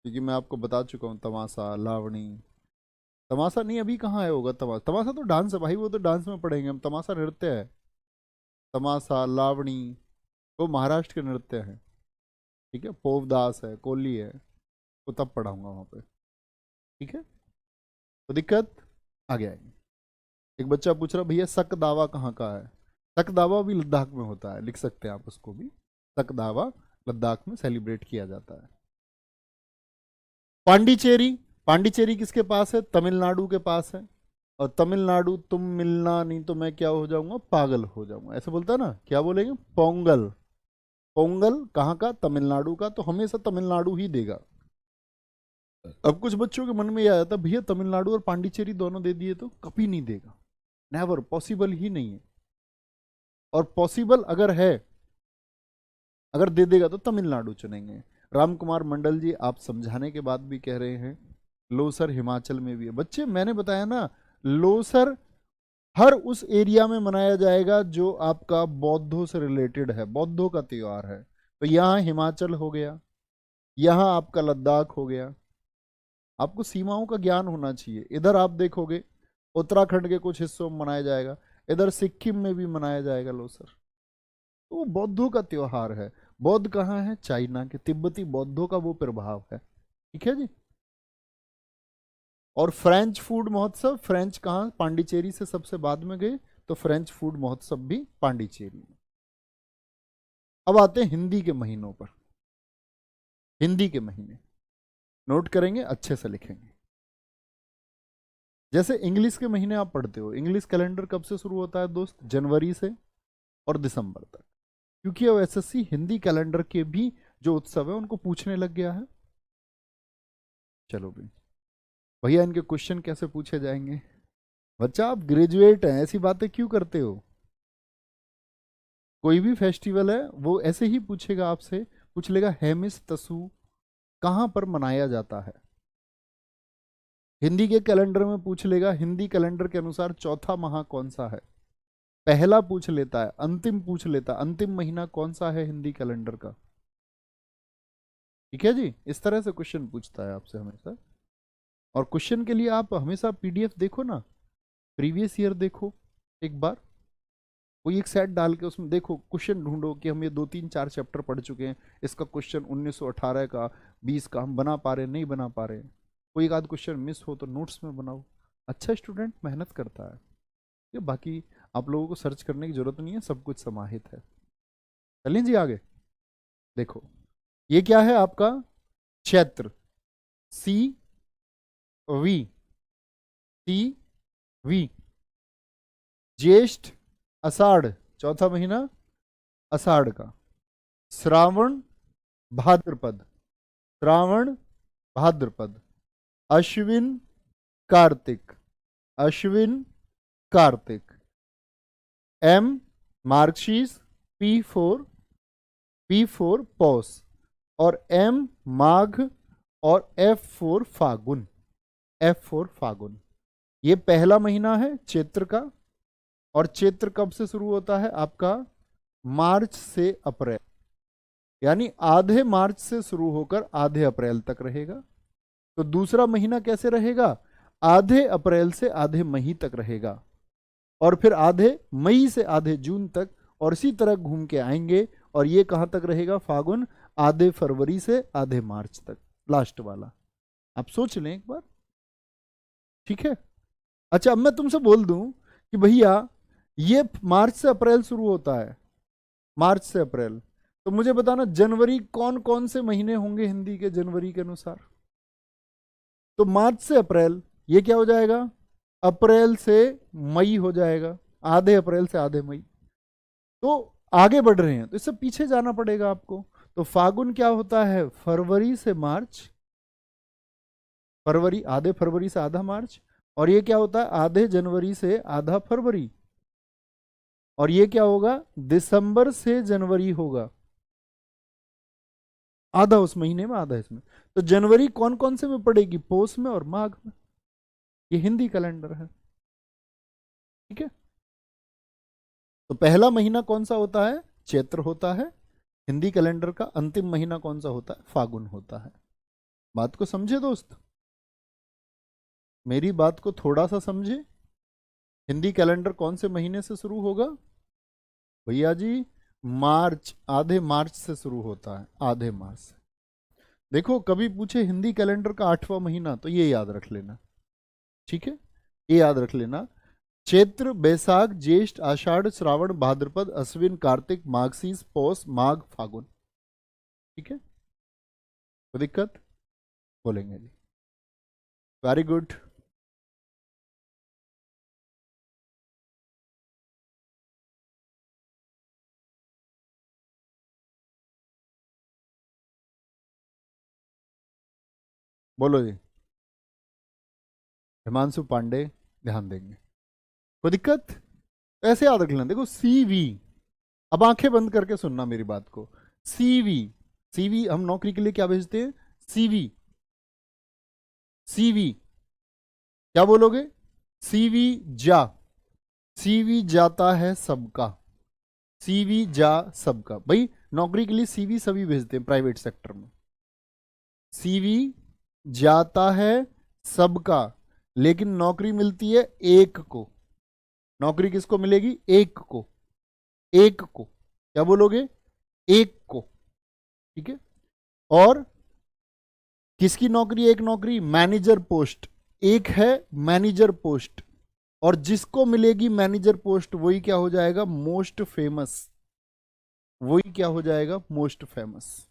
Speaker 1: क्योंकि मैं आपको बता चुका हूँ, तमाशा, लावणी। तमाशा नहीं, अभी कहाँ है होगा तमाशा? तमाशा तो डांस है भाई, वो तो डांस में पढ़ेंगे हम। तमाशा नृत्य है। तमाशा, लावणी, वो महाराष्ट्र के नृत्य हैं, ठीक है। पोवदास है, कोली है, वो तब पढ़ाऊंगा वहाँ पे, ठीक है। तो दिक्कत आगे आएगी। एक बच्चा पूछ रहा भैया सक दावा कहाँ का है? सक दावा भी लद्दाख में होता है, लिख सकते हैं आप उसको भी। सक दावा लद्दाख में सेलिब्रेट किया जाता है। पांडिचेरी। पांडिचेरी किसके पास है? तमिलनाडु के पास है। और तमिलनाडु, तुम मिलना नहीं तो मैं क्या हो जाऊंगा? पागल हो जाऊंगा, ऐसे बोलता है ना, क्या बोलेंगे? पोंगल। पोंगल कहाँ का? तमिलनाडु का, तो हमेशा तमिलनाडु ही देगा। अब कुछ बच्चों के मन में यह आया था, भैया तमिलनाडु और पांडिचेरी दोनों दे दिए तो कभी नहीं देगा, नेवर, पॉसिबल ही नहीं है। और पॉसिबल अगर है, अगर दे देगा तो तमिलनाडु चुनेंगे। राम कुमार मंडल जी, आप समझाने के बाद भी कह रहे हैं लोसर हिमाचल में भी है। बच्चे मैंने बताया ना, लोसर हर उस एरिया में मनाया जाएगा जो आपका बौद्धों से रिलेटेड है, बौद्धों का त्योहार है। तो यहाँ हिमाचल हो गया, यहाँ आपका लद्दाख हो गया। आपको सीमाओं का ज्ञान होना चाहिए। इधर आप देखोगे उत्तराखंड के कुछ हिस्सों में मनाया जाएगा, इधर सिक्किम में भी मनाया जाएगा लोसर। तो वो बौद्धों का त्योहार है। बौद्ध कहाँ है? चाइना के। तिब्बती बौद्धों का वो प्रभाव है। ठीक है जी। और फ्रेंच फूड महोत्सव, फ्रेंच कहाँ? पांडिचेरी से सबसे बाद में गए, तो फ्रेंच फूड महोत्सव भी पांडिचेरी में। अब आते हैं हिंदी के महीनों पर। हिंदी के महीने नोट करेंगे, अच्छे से लिखेंगे। जैसे इंग्लिश के महीने आप पढ़ते हो, इंग्लिश कैलेंडर कब से शुरू होता है दोस्त? जनवरी से और दिसंबर तक। क्योंकि अब एसएससी हिंदी कैलेंडर के भी जो उत्सव है उनको पूछने लग गया है। चलो भाई, भैया इनके क्वेश्चन कैसे पूछे जाएंगे? बच्चा आप ग्रेजुएट हैं, ऐसी बातें क्यों करते हो? कोई भी फेस्टिवल है वो ऐसे ही पूछेगा आपसे, पूछ लेगा हेमिस तसु कहाँ पर मनाया जाता है। हिंदी के कैलेंडर में पूछ लेगा हिंदी कैलेंडर के अनुसार चौथा माह कौन सा है। पहला पूछ लेता है, अंतिम पूछ लेता है, अंतिम महीना कौन सा है हिंदी कैलेंडर का। ठीक है जी, इस तरह से क्वेश्चन पूछता है आपसे हमेशा। और क्वेश्चन के लिए आप हमेशा पीडीएफ देखो ना, प्रीवियस ईयर देखो एक बार, कोई एक सेट डाल के उसमें देखो, क्वेश्चन ढूंढो कि हम ये 2 3 4 चैप्टर पढ़ चुके हैं, इसका क्वेश्चन 1918 का 20 का हम बना पा रहे हैं नहीं बना पा रहे हैं। कोई एक आध क्वेश्चन मिस हो तो नोट्स में बनाओ। अच्छा स्टूडेंट मेहनत करता है। ये बाकी आप लोगों को सर्च करने की जरूरत नहीं है, सब कुछ समाहित है। चलिए जी आगे देखो, ये क्या है आपका? चैत्र, सी वी, सी वी। ज्येष्ठ, आषाढ़, चौथा महीना आषाढ़ का। श्रावण, भाद्रपद, श्रावण भाद्रपद। अश्विन, कार्तिक, अश्विन कार्तिक। एम, मार्गशीर्ष, पी फोर पौष, और एम माघ, और F4 फागुन, F4 फागुन। ये पहला महीना है चैत्र का। और चैत्र कब से शुरू होता है आपका? मार्च से अप्रैल, यानी आधे मार्च से शुरू होकर आधे अप्रैल तक रहेगा। तो दूसरा महीना कैसे रहेगा? आधे अप्रैल से आधे मई तक रहेगा, और फिर आधे मई से आधे जून तक, और इसी तरह घूम के आएंगे। और ये कहां तक रहेगा? फागुन, आधे फरवरी से आधे मार्च तक, लास्ट वाला। आप सोच लें एक बार। ठीक है। अच्छा, अब मैं तुमसे बोल दूं कि भैया ये मार्च से अप्रैल शुरू होता है, मार्च से अप्रैल, तो मुझे बताना जनवरी कौन कौन से महीने होंगे हिंदी के जनवरी के अनुसार? तो मार्च से अप्रैल, ये क्या हो जाएगा? अप्रैल से मई हो जाएगा, आधे अप्रैल से आधे मई। तो आगे बढ़ रहे हैं तो इससे पीछे जाना पड़ेगा आपको। तो फागुन क्या होता है? फरवरी से मार्च, फरवरी, आधे फरवरी से आधा मार्च। और ये क्या होता है? आधे जनवरी से आधा फरवरी। और ये क्या होगा? दिसंबर से जनवरी होगा, आधा उस महीने में आधा इसमें। तो जनवरी कौन कौन से में पड़ेगी? पोष में और माघ में। ये हिंदी कैलेंडर है। ठीक है। तो पहला महीना कौन सा होता है? चैत्र होता है। हिंदी कैलेंडर का अंतिम महीना कौन सा होता है? फागुन होता है। बात को समझे दोस्त, मेरी बात को थोड़ा सा समझे। हिंदी कैलेंडर कौन से महीने से शुरू होगा भैया जी? मार्च, आधे मार्च से शुरू होता है, आधे मार्च से। देखो कभी पूछे हिंदी कैलेंडर का 8वां महीना, तो ये याद रख लेना। ठीक है, ये याद रख लेना। चैत्र, बैसाख, ज्येष्ठ, आषाढ़, श्रावण, भाद्रपद, अश्विन, कार्तिक, माघशीष, पौष, माघ, फागुन। ठीक है, कोई दिक्कत? बोलेंगे जी। Very good. बोलो जी। हिमांशु पांडे, ध्यान देंगे। कोई दिक्कत? ऐसे याद रख लेना, देखो सीवी। अब आंखें बंद करके सुनना मेरी बात को। सीवी, सीवी हम नौकरी के लिए क्या भेजते हैं? सीवी। सीवी क्या बोलोगे? सीवी जा। सीवी जाता है सबका। सीवी जा सबका, भाई नौकरी के लिए सीवी सभी भेजते हैं प्राइवेट सेक्टर में। सीवी जाता है सबका, लेकिन नौकरी मिलती है एक को। नौकरी किसको मिलेगी? एक को। एक को क्या बोलोगे? एक को। ठीक है। और किसकी नौकरी? एक नौकरी मैनेजर पोस्ट, एक है मैनेजर पोस्ट। और जिसको मिलेगी मैनेजर पोस्ट वही क्या हो जाएगा? Most famous. वही क्या हो जाएगा? Most famous.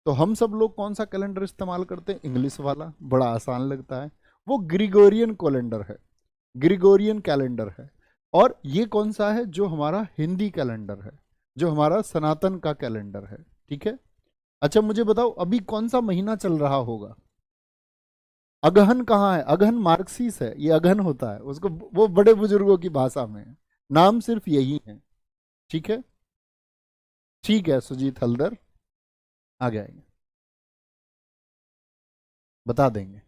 Speaker 1: तो हम सब लोग कौन सा कैलेंडर इस्तेमाल करते हैं? इंग्लिश वाला, बड़ा आसान लगता है। वो ग्रिगोरियन कैलेंडर है, ग्रिगोरियन कैलेंडर है। और ये कौन सा है? जो हमारा हिंदी कैलेंडर है, जो हमारा सनातन का कैलेंडर है। ठीक है। अच्छा मुझे बताओ अभी कौन सा महीना चल रहा होगा? अगहन कहाँ है? अगहन मार्क्सिस है, ये अगहन होता है उसको, वो बड़े बुजुर्गों की भाषा में है। नाम सिर्फ यही है। ठीक है। ठीक है सुजीत हल्दर आगे आएंगे, बता देंगे।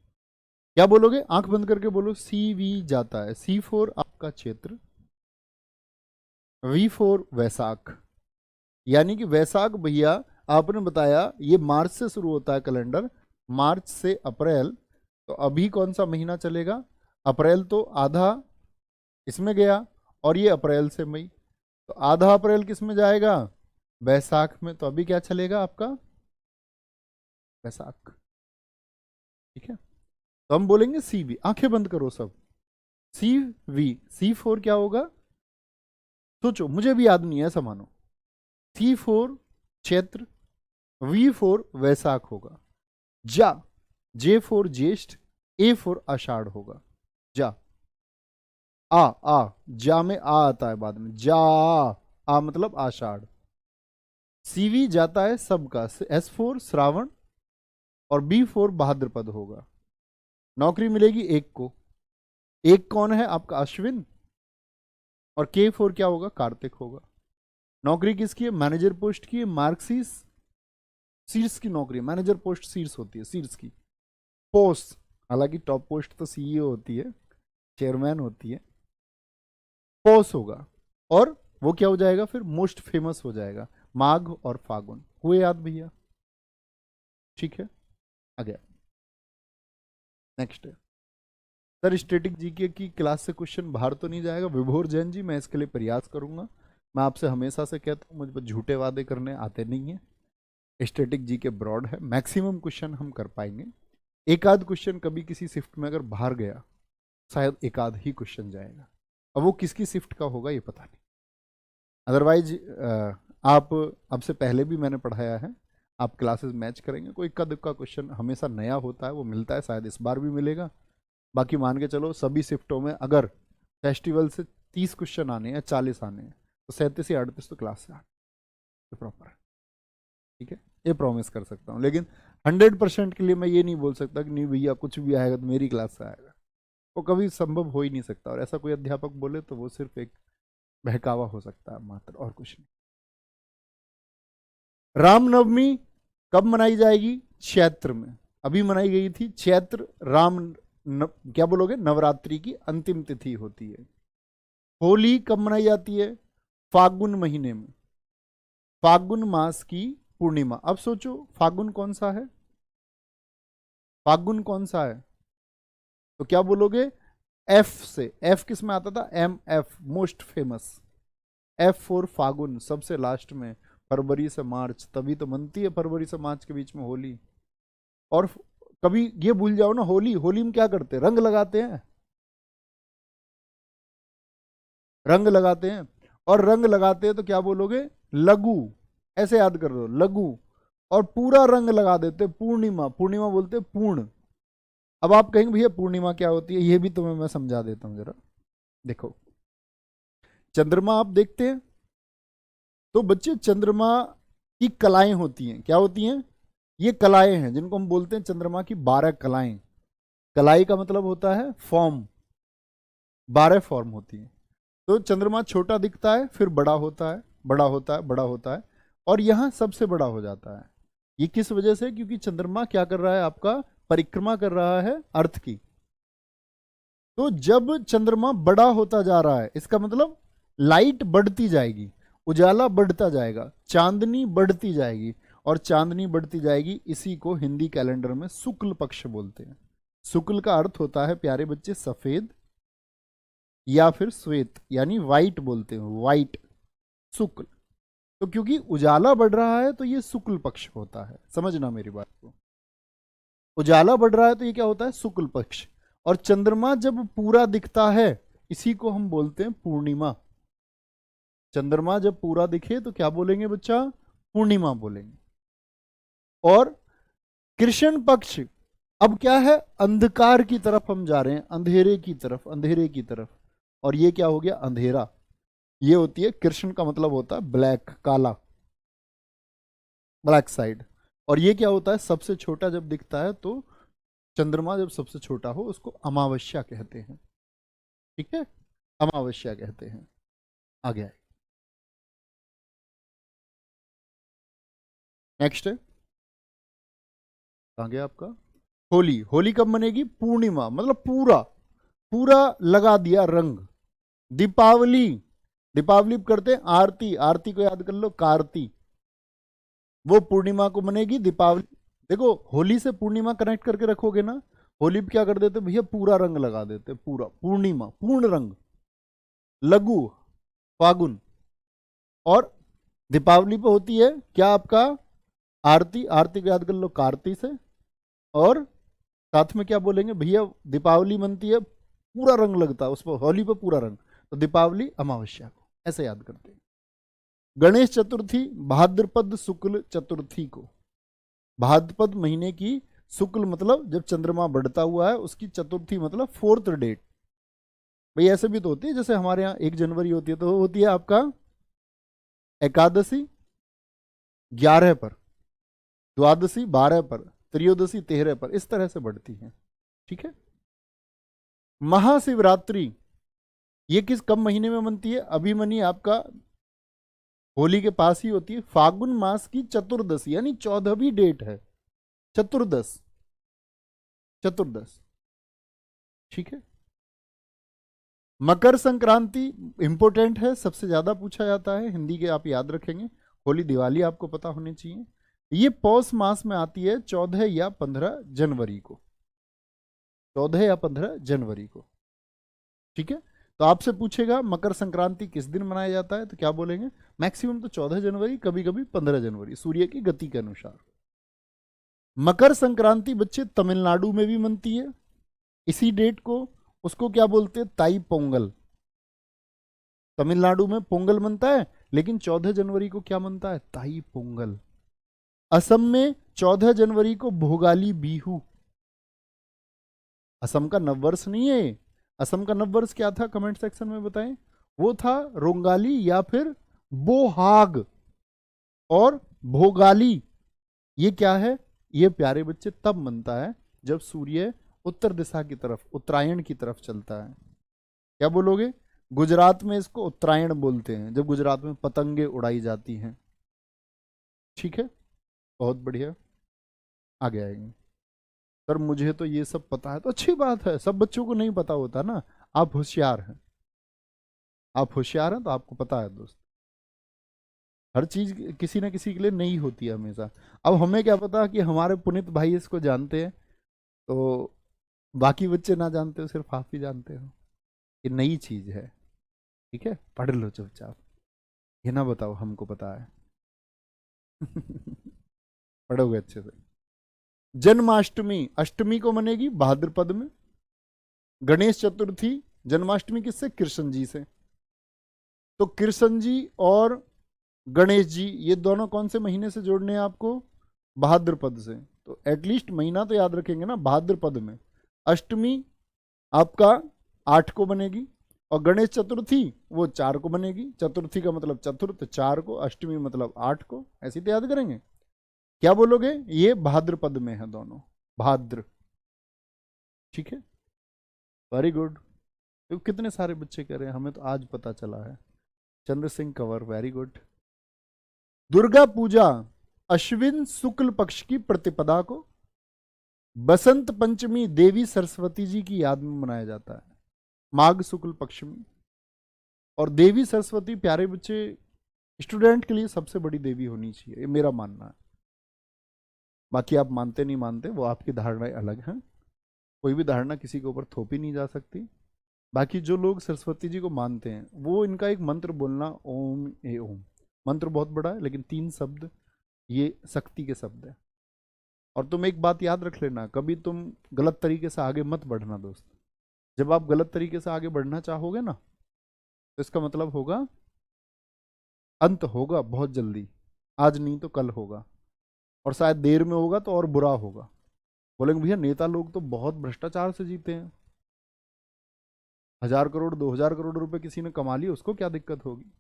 Speaker 1: क्या बोलोगे? आंख बंद करके बोलो। सी वी जाता है, सी फोर आपका क्षेत्र, वी फोर वैशाख। यानी कि वैशाख भैया आपने बताया ये मार्च से शुरू होता है कैलेंडर, मार्च से अप्रैल। तो अभी कौन सा महीना चलेगा? अप्रैल तो आधा इसमें गया, और ये अप्रैल से मई, तो आधा अप्रैल किस में जाएगा? वैशाख में। तो अभी क्या चलेगा आपका? वैशाख। ठीक है। तो हम बोलेंगे सी वी, आंखें बंद करो सब। सी वी, सी फोर क्या होगा? सोचो, मुझे भी याद नहीं है, ऐसा मानो। सी फोर क्षेत्र, वी फोर वैशाख होगा। जा, जे फोर ज्येष्ठ, ए फोर आषाढ़ होगा। जा। आ जा में आ आता है बाद में, जा आ मतलब आषाढ़। सीवी जाता है सबका, एस फोर श्रावण, और बी फोर भाद्रपद होगा। नौकरी मिलेगी एक को। एक कौन है आपका? अश्विन। और के फोर क्या होगा? कार्तिक होगा। नौकरी किसकी है? मैनेजर पोस्ट की है, मार्क्सिस। शीर्ष की नौकरी, मैनेजर पोस्ट शीर्ष होती है, शीर्ष की पोस्ट। हालांकि टॉप पोस्ट तो सीईओ होती है, चेयरमैन होती है। पोस्ट होगा। और वो क्या हो जाएगा फिर? मोस्ट फेमस हो जाएगा। माघ और फागुन हुए याद भैया? ठीक है। आगे नेक्स्ट है सर, स्टैटिक जीके की क्लास से क्वेश्चन बाहर तो नहीं जाएगा? विभोर जैन जी, मैं इसके लिए प्रयास करूंगा। मैं आपसे हमेशा से कहता हूँ, मुझ पर झूठे वादे करने आते नहीं है। स्टैटिक जीके ब्रॉड है, मैक्सिमम क्वेश्चन हम कर पाएंगे। एक आध क्वेश्चन कभी किसी शिफ्ट में अगर बाहर गया, शायद एक आध ही क्वेश्चन जाएगा। अब वो किसकी शिफ्ट का होगा ये पता नहीं। अदरवाइज आप, अब से पहले भी मैंने पढ़ाया है, आप क्लासेस मैच करेंगे, कोई इक्का दुक्का क्वेश्चन हमेशा नया होता है, वो मिलता है, शायद इस बार भी मिलेगा। बाकी मान के चलो सभी शिफ्टों में अगर फेस्टिवल से 30 क्वेश्चन आने हैं, 40 आने हैं, तो 37 या 38 तो क्लास से आने प्रॉपर है। ठीक है, ये प्रॉमिस कर सकता हूँ। लेकिन 100% के लिए मैं ये नहीं बोल सकता कि नहीं भैया कुछ भी आएगा तो मेरी क्लास से आएगा। वो कभी संभव हो ही नहीं सकता, और ऐसा कोई अध्यापक बोले तो वो सिर्फ एक बहकावा हो सकता है मात्र, और कुछ नहीं। रामनवमी कब मनाई जाएगी? चैत्र में। अभी मनाई गई थी चैत्र राम क्या बोलोगे? नवरात्रि की अंतिम तिथि होती है। होली कब मनाई जाती है? फागुन महीने में, फागुन मास की पूर्णिमा। अब सोचो फागुन कौन सा है? फागुन कौन सा है? तो क्या बोलोगे? एफ से। एफ किस में आता था? M F, most famous. F for फागुन, सबसे लास्ट में। फरवरी से मार्च, तभी तो मनती है फरवरी से मार्च के बीच में होली। और कभी ये भूल जाओ ना, होली, होली में क्या करते हैं? रंग लगाते हैं, रंग लगाते हैं। और रंग लगाते हैं तो क्या बोलोगे? लघु। ऐसे याद कर दो, लघु। और पूरा रंग लगा देते हैं पूर्णिमा, पूर्णिमा बोलते हैं पूर्ण। अब आप कहेंगे भैया पूर्णिमा क्या होती है? ये भी तुम्हें मैं समझा देता हूं जरा। देखो, चंद्रमा आप देखते हैं, तो बच्चे चंद्रमा की कलाएं होती हैं, क्या होती हैं? ये कलाएं हैं जिनको हम बोलते हैं चंद्रमा की 12 कलाएं। कलाई का मतलब होता है फॉर्म, 12 फॉर्म होती है। तो चंद्रमा छोटा दिखता है, फिर बड़ा होता है, बड़ा होता है, बड़ा होता है, और यहां सबसे बड़ा हो जाता है। ये किस वजह से? क्योंकि चंद्रमा क्या कर रहा है आपका? परिक्रमा कर रहा है अर्थ की। तो जब चंद्रमा बड़ा होता जा रहा है, इसका मतलब लाइट बढ़ती जाएगी, उजाला बढ़ता जाएगा, चांदनी बढ़ती जाएगी, और चांदनी बढ़ती जाएगी, इसी को हिंदी कैलेंडर में शुक्ल पक्ष बोलते हैं। शुक्ल का अर्थ होता है प्यारे बच्चे सफेद या फिर श्वेत, यानी वाइट बोलते हैं, वाइट, शुक्ल। तो क्योंकि उजाला बढ़ रहा है तो ये शुक्ल पक्ष होता है, समझना मेरी बात को। उजाला बढ़ रहा है तो ये क्या होता है? शुक्ल पक्ष। और चंद्रमा जब पूरा दिखता है, इसी को हम बोलते हैं पूर्णिमा। चंद्रमा जब पूरा दिखे तो क्या बोलेंगे बच्चा? पूर्णिमा बोलेंगे। और कृष्ण पक्ष अब क्या है? अंधकार की तरफ हम जा रहे हैं, अंधेरे की तरफ, अंधेरे की तरफ। और ये क्या हो गया? अंधेरा। ये होती है कृष्ण का मतलब होता है ब्लैक, काला, ब्लैक साइड। और ये क्या होता है? सबसे छोटा जब दिखता है, तो चंद्रमा जब सबसे छोटा हो उसको अमावस्या कहते हैं। ठीक है, अमावस्या कहते हैं। आ गया। नेक्स्ट है, आ गया आपका होली। होली कब मनेगी? पूर्णिमा, मतलब पूरा पूरा लगा दिया रंग। दीपावली, दीपावली करते हैं आरती, आरती को याद कर लो, कार्ती, वो पूर्णिमा को मनेगी दीपावली। देखो होली से पूर्णिमा कनेक्ट करके रखोगे ना, होली पे क्या कर देते भैया? पूरा रंग लगा देते, पूरा, पूर्णिमा, पूर्ण रंग, लघु, फागुन। और दीपावली पे होती है क्या आपका? आरती, आरती को याद कर लो कार्ती से। और साथ में क्या बोलेंगे भैया? दीपावली बनती है, पूरा रंग लगता है उस पर, होली पे पूरा रंग, तो दीपावली अमावस्या को, ऐसे याद करते हैं। गणेश चतुर्थी भाद्रपद शुक्ल चतुर्थी को, भाद्रपद महीने की शुक्ल मतलब जब चंद्रमा बढ़ता हुआ है, उसकी चतुर्थी मतलब फोर्थ डेट। भाई ऐसे भी तो होती है, जैसे हमारे यहाँ 1 जनवरी होती है, तो होती है आपका एकादशी 11 पर, द्वादशी 12 पर, त्रयोदशी 13 पर, इस तरह से बढ़ती है। ठीक है। महाशिवरात्रि ये किस कब महीने में बनती है? अभिमन्यु आपका होली के पास ही होती है, फागुन मास की चतुर्दशी, यानी 14वीं डेट है, चतुर्दश, चतुर्दश। ठीक है। मकर संक्रांति इंपॉर्टेंट है, सबसे ज्यादा पूछा जाता है, हिंदी के आप याद रखेंगे। होली दिवाली आपको पता होनी चाहिए। ये पौष मास में आती है 14 या 15 जनवरी को, 14 या 15 जनवरी को। ठीक है। तो आपसे पूछेगा मकर संक्रांति किस दिन मनाया जाता है, तो क्या बोलेंगे? मैक्सिमम तो 14 जनवरी, कभी कभी 15 जनवरी, सूर्य की गति के अनुसार। मकर संक्रांति बच्चे तमिलनाडु में भी मनती है इसी डेट को, उसको क्या बोलते हैं? ताई पोंगल। तमिलनाडु में पोंगल मनता है, लेकिन 14 जनवरी को क्या मनता है? ताई पोंगल। असम में 14 जनवरी को भोगाली बीहू। असम का नववर्ष नहीं है, असम का नववर्ष क्या था? कमेंट सेक्शन में बताएं। वो था रोंगाली या फिर बोहाग। और भोगाली ये क्या है? ये प्यारे बच्चे तब मनता है जब सूर्य उत्तर दिशा की तरफ, उत्तरायण की तरफ चलता है। क्या बोलोगे? गुजरात में इसको उत्तरायण बोलते हैं, जब गुजरात में पतंगे उड़ाई जाती हैं। ठीक है, बहुत बढ़िया। आगे आएंगे। सर मुझे तो ये सब पता है, तो अच्छी बात है, सब बच्चों को नहीं पता होता ना, आप होशियार हैं, आप होशियार हैं तो आपको पता है दोस्त। हर चीज किसी ना किसी के लिए नहीं होती है हमेशा। अब हमें क्या पता कि हमारे पुनीत भाई इसको जानते हैं, तो बाकी बच्चे ना जानते हो, सिर्फ आप ही जानते हो। ये नई चीज है। ठीक है, पढ़ लो चुपचाप, ये ना बताओ हमको पता है। पढ़ोगे अच्छे से। जन्माष्टमी, अष्टमी को मनेगी भाद्रपद में। गणेश चतुर्थी, जन्माष्टमी किससे? कृष्ण जी से। तो कृष्ण जी और गणेश जी ये दोनों कौन से महीने से जोड़ने हैं आपको? भाद्रपद से। तो एटलीस्ट महीना तो याद रखेंगे ना, भाद्रपद में। अष्टमी आपका 8 को बनेगी, और गणेश चतुर्थी वो 4 को बनेगी। चतुर्थी का मतलब चतुर्थ, 4 को, अष्टमी मतलब 8 को, ऐसे तो याद करेंगे। क्या बोलोगे? ये भाद्रपद में है दोनों, भाद्र। ठीक है, वेरी गुड। तो कितने सारे बच्चे कह रहे हैं, हमें तो आज पता चला है। Chandra Singh Kanwar, very good. दुर्गा पूजा अश्विन शुक्ल पक्ष की प्रतिपदा को बसंत पंचमी देवी सरस्वती जी की याद में मनाया जाता है, माघ शुक्ल पक्ष में। और देवी सरस्वती प्यारे बच्चे स्टूडेंट के लिए सबसे बड़ी देवी होनी चाहिए, ये मेरा मानना है। बाकी आप मानते नहीं मानते वो आपकी धारणाएं अलग हैं, कोई भी धारणा किसी के ऊपर थोपी नहीं जा सकती। बाकी जो लोग सरस्वती जी को मानते हैं वो इनका एक मंत्र बोलना, ओम ए ओम। मंत्र बहुत बड़ा है लेकिन 3 शब्द ये शक्ति के शब्द है। और तुम एक बात याद रख लेना, कभी तुम गलत तरीके से आगे मत बढ़ना दोस्त। जब आप गलत तरीके से आगे बढ़ना चाहोगे ना, तो इसका मतलब होगा अंत होगा बहुत जल्दी, आज नहीं तो कल होगा, और शायद देर में होगा तो और बुरा होगा। बोलेंगे भैया नेता लोग तो बहुत भ्रष्टाचार से जीते हैं, 1000 करोड़ 2000 करोड़ रुपए किसी ने कमा लिए, उसको क्या दिक्कत होगी?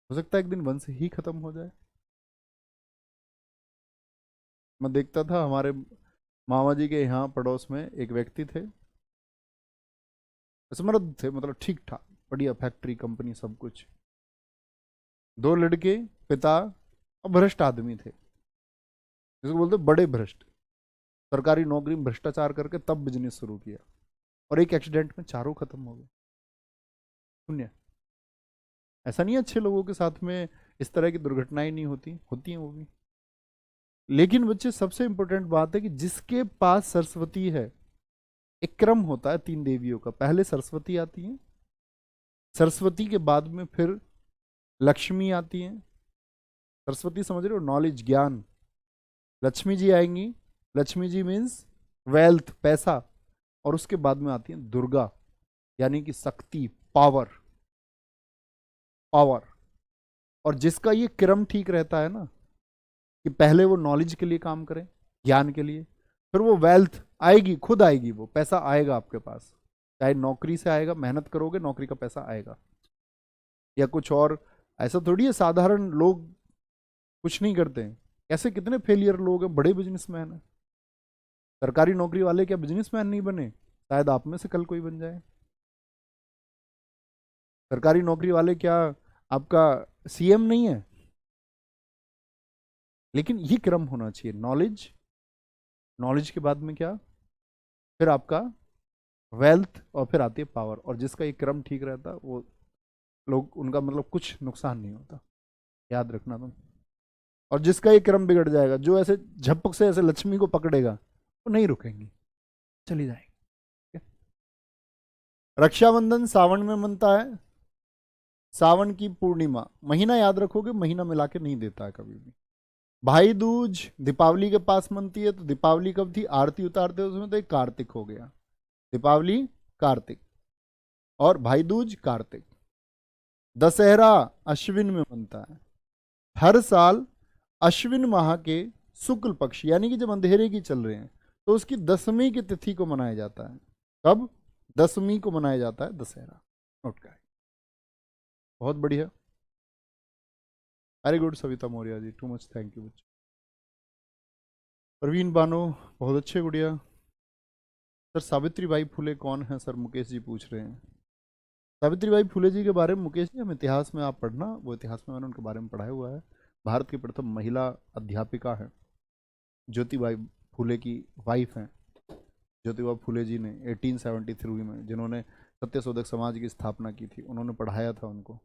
Speaker 1: हो सकता है एक दिन वंश ही खत्म हो जाए। मैं देखता था हमारे मामा जी के यहाँ पड़ोस में एक व्यक्ति थे, समृद्ध थे, मतलब ठीक ठाक, बढ़िया फैक्ट्री कंपनी सब कुछ, 2 लड़के, पिता, और भ्रष्ट आदमी थे, जिसको बोलते बड़े भ्रष्ट। सरकारी नौकरी में भ्रष्टाचार करके तब बिजनेस शुरू किया, और एक एक्सीडेंट में चारों खत्म हो गए, शून्य। ऐसा नहीं है अच्छे लोगों के साथ में इस तरह की दुर्घटनाएं नहीं होती, होती हैं वो भी। लेकिन बच्चे सबसे इंपॉर्टेंट बात है कि जिसके पास सरस्वती है, एक क्रम होता है 3 देवियों का, पहले सरस्वती आती है, सरस्वती के बाद में फिर लक्ष्मी आती है। सरस्वती समझ रहे हो, नॉलेज, ज्ञान। लक्ष्मी जी आएंगी, लक्ष्मी जी मीन्स वेल्थ, पैसा। और उसके बाद में आती है दुर्गा, यानी कि शक्ति, पावर, पावर। और जिसका ये क्रम ठीक रहता है ना, कि पहले वो नॉलेज के लिए काम करें, ज्ञान के लिए, फिर वो वेल्थ आएगी, खुद आएगी, वो पैसा आएगा आपके पास, चाहे नौकरी से आएगा, मेहनत करोगे नौकरी का पैसा आएगा, या कुछ और। ऐसा थोड़ी है साधारण लोग कुछ नहीं करते हैं, ऐसे कितने फेलियर लोग हैं, बड़े बिजनेसमैन हैं। सरकारी नौकरी वाले क्या बिजनेसमैन नहीं बने? शायद आप में से कल कोई बन जाए। सरकारी नौकरी वाले क्या आपका सीएम नहीं है? लेकिन ये क्रम होना चाहिए, नॉलेज, नॉलेज के बाद में क्या, फिर आपका वेल्थ, और फिर आती है पावर। और जिसका ये क्रम ठीक रहता वो लोग, उनका मतलब कुछ नुकसान नहीं होता, याद रखना तुम। और जिसका ये क्रम बिगड़ जाएगा, जो ऐसे झपक से ऐसे लक्ष्मी को पकड़ेगा, वो नहीं रुकेंगी, चली जाएगी। रक्षाबंधन सावन में मनता है, सावन की पूर्णिमा, महीना याद रखोगे, महीना मिला के नहीं देता है कभी भी। भाई दूज दीपावली के पास मनती है, तो दीपावली कब थी, आरती उतारते उसमें, तो एक कार्तिक हो गया, दीपावली कार्तिक, और भाई दूज कार्तिक। दशहरा अश्विन में मनता है, हर साल अश्विन माह के शुक्ल पक्ष, यानी कि जब अंधेरे की चल रहे हैं, तो उसकी 10वीं की तिथि को मनाया जाता है। कब? 10वीं को मनाया जाता है दशहरा। नोट करें, बहुत बढ़िया, very good Savita Maurya ji, too much thank you बच्चे। प्रवीण बानो, बहुत अच्छे, गुड़िया। सर सावित्री बाई फुले कौन है सर, मुकेश जी पूछ रहे हैं। सावित्री बाई फुले जी के बारे में मुकेश जी हम इतिहास में आप पढ़ना, वो इतिहास में मैंने उनके बारे में पढ़ाया हुआ है। भारत की प्रथम महिला अध्यापिका है, ज्योतिबाई फुले की वाइफ हैं। ज्योतिबा फुले जी ने 1873 में, जिन्होंने सत्यशोधक समाज की स्थापना की थी, उन्होंने पढ़ाया था उनको।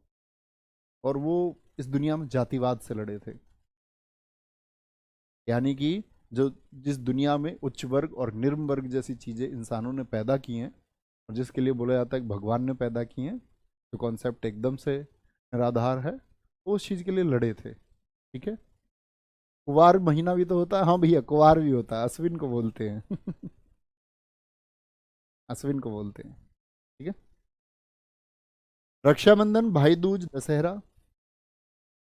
Speaker 1: और वो इस दुनिया में जातिवाद से लड़े थे, यानी कि जो जिस दुनिया में उच्च वर्ग और निम्न वर्ग जैसी चीज़ें इंसानों ने पैदा की हैं, और जिसके लिए बोला जाता है कि भगवान ने पैदा की हैं, जो कॉन्सेप्ट एकदम से निराधार है, वो उस चीज़ के लिए लड़े थे। ठीक है, कुवार महीना भी तो होता है, हाँ भैया कुवार भी होता है, अश्विन को बोलते हैं अश्विन को बोलते हैं। ठीक है, रक्षाबंधन, भाई दूज, दशहरा,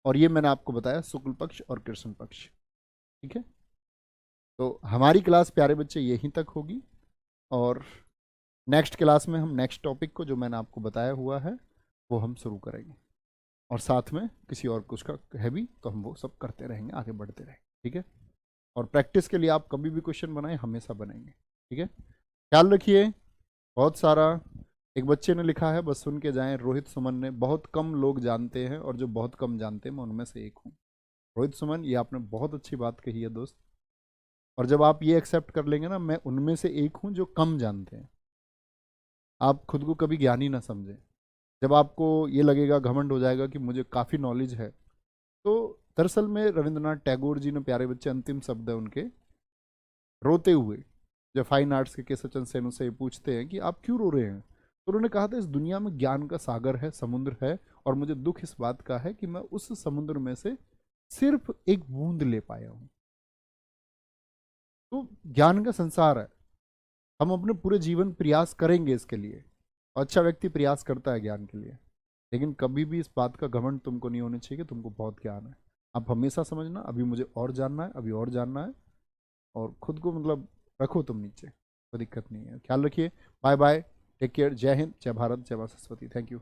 Speaker 1: और ये मैंने आपको बताया शुक्ल पक्ष और कृष्ण पक्ष। ठीक है, तो हमारी क्लास प्यारे बच्चे यहीं तक होगी, और नेक्स्ट क्लास में हम नेक्स्ट टॉपिक को जो मैंने आपको बताया हुआ है वो हम शुरू करेंगे, और साथ में किसी और कुछ का है भी तो हम वो सब करते रहेंगे, आगे बढ़ते रहेंगे। ठीक है। और प्रैक्टिस के लिए आप कभी भी क्वेश्चन बनाएं, हमेशा बनेंगे। ठीक है, ख्याल रखिए। बहुत सारा एक बच्चे ने लिखा है, बस सुन के जाएं, रोहित सुमन ने, बहुत कम लोग जानते हैं और जो बहुत कम जानते हैं मैं उनमें से एक हूँ। रोहित सुमन, ये आपने बहुत अच्छी बात कही है दोस्त। और जब आप ये एक्सेप्ट कर लेंगे ना, मैं उनमें से एक हूँ जो कम जानते हैं, आप खुद को कभी ज्ञानी ना समझें। जब आपको ये लगेगा, घमंड हो जाएगा कि मुझे काफ़ी नॉलेज है, तो दरअसल में रविंद्रनाथ टैगोर जी ने, प्यारे बच्चे, अंतिम शब्द है उनके, रोते हुए, जब फाइन आर्ट्स के केशवचंद्र सेन से पूछते हैं कि आप क्यों रो रहे हैं, तो उन्होंने कहा था, इस दुनिया में ज्ञान का सागर है, समुद्र है, और मुझे दुख इस बात का है कि मैं उस समुद्र में से सिर्फ एक बूंद ले पाया हूं। तो ज्ञान का संसार है, हम अपने पूरे जीवन प्रयास करेंगे इसके लिए। अच्छा व्यक्ति प्रयास करता है ज्ञान के लिए, लेकिन कभी भी इस बात का घमंड तुमको नहीं होना चाहिए कि तुमको बहुत ज्ञान है। आप हमेशा समझना, अभी मुझे और जानना है, अभी और जानना है, और खुद को मतलब रखो तुम नीचे, कोई दिक्कत नहीं है। ख्याल रखिए, बाय बाय, टेक केयर, जय हिंद, जय भारत, जय मां सरस्वती, थैंक यू।